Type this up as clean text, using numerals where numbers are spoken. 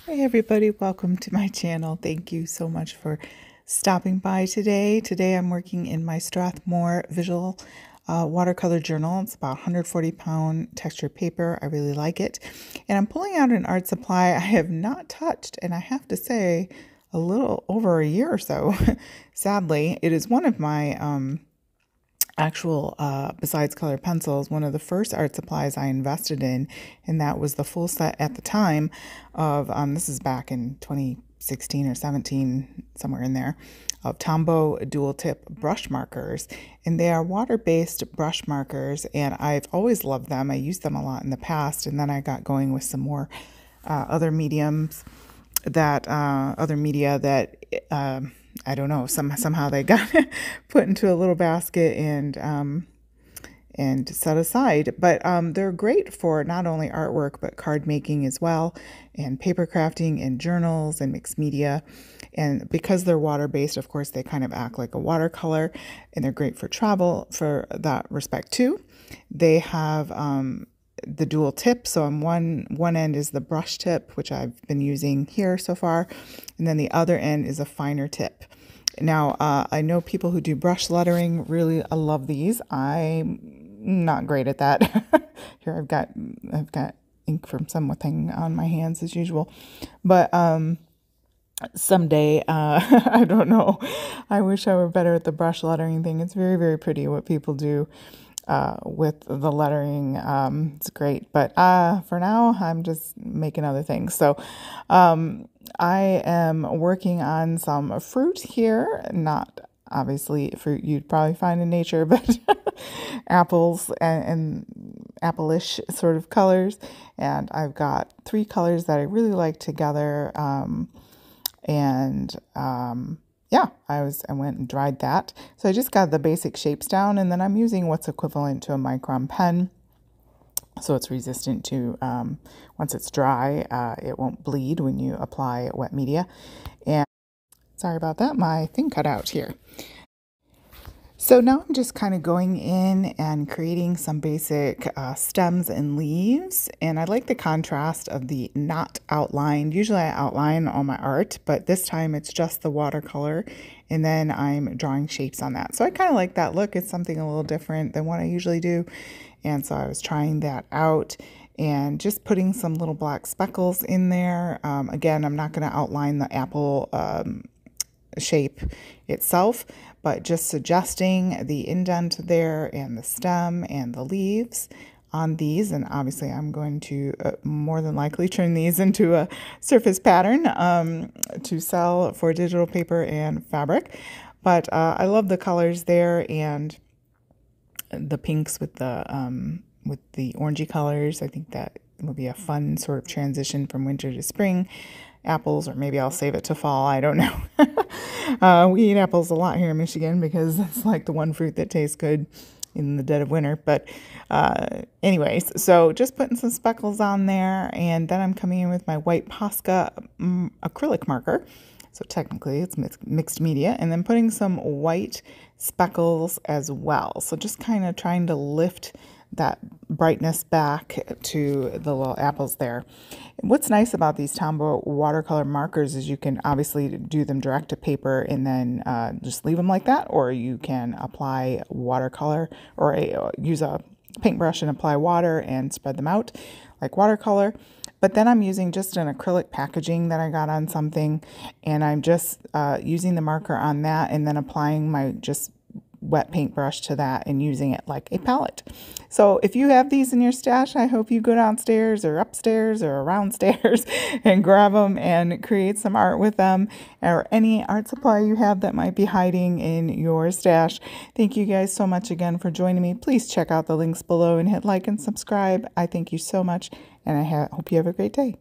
Hey everybody, welcome to my channel. Thank you so much for stopping by today. Today I'm working in my Strathmore Visual watercolor journal. It's about 140-pound texture paper. I really like it. And I'm pulling out an art supply I have not touched, and I have to say a little over a year or so. Sadly, it is one of my actual, besides color pencils, one of the first art supplies I invested in, and that was the full set at the time of, this is back in 2016 or 17, somewhere in there, of Tombow dual tip brush markers. And they are water-based brush markers, and I've always loved them. I used them a lot in the past, and then I got going with some more other mediums that, other media that, I don't know, somehow they got put into a little basket and set aside. But they're great for not only artwork, but card making as well, and paper crafting and journals and mixed media. And because they're water-based, of course, they kind of act like a watercolor, and they're great for travel for that respect too. They have the dual tip. So on one end is the brush tip, which I've been using here so far, and then the other end is a finer tip. Now, I know people who do brush lettering really love these. I'm not great at that. Here I've got ink from something on my hands as usual, but someday, I don't know. I wish I were better at the brush lettering thing. It's very, very pretty what people do with the lettering. It's great, but for now I'm just making other things. So I am working on some fruit here, not obviously fruit you'd probably find in nature, but apples and apple-ish sort of colors. And I've got 3 colors that I really like together. Yeah, I went and dried that. So I just got the basic shapes down, and then I'm using what's equivalent to a micron pen. So it's resistant to, once it's dry, it won't bleed when you apply wet media. And sorry about that, my thing cut out here. So now I'm just kind of going in and creating some basic stems and leaves. And I like the contrast of the not outlined. Usually I outline all my art, but this time it's just the watercolor. And then I'm drawing shapes on that. So I kind of like that look. It's something a little different than what I usually do. And so I was trying that out and just putting some little black speckles in there. Again, I'm not going to outline the apple shape itself, but just suggesting the indent there and the stem and the leaves on these. And obviously I'm going to more than likely turn these into a surface pattern to sell for digital paper and fabric. But I love the colors there, and the pinks with the orangey colors. I think that will be a fun sort of transition from winter to spring. Apples, or maybe I'll save it to fall. I don't know. We eat apples a lot here in Michigan because it's like the one fruit that tastes good in the dead of winter. But anyways, so just putting some speckles on there, and then I'm coming in with my white Posca acrylic marker. So technically it's mixed media, and then putting some white speckles as well. So just kind of trying to lift that brightness back to the little apples there. What's nice about these Tombow watercolor markers is you can obviously do them direct to paper and then just leave them like that, or you can apply watercolor or use a paintbrush and apply water and spread them out like watercolor. But then I'm using just an acrylic packaging that I got on something, and I'm just using the marker on that and then applying my just wet paintbrush to that and using it like a palette. So if you have these in your stash, I hope you go downstairs or upstairs or around stairs and grab them and create some art with them, or any art supply you have that might be hiding in your stash. Thank you guys so much again for joining me. Please check out the links below and hit like and subscribe. I thank you so much, and I hope you have a great day.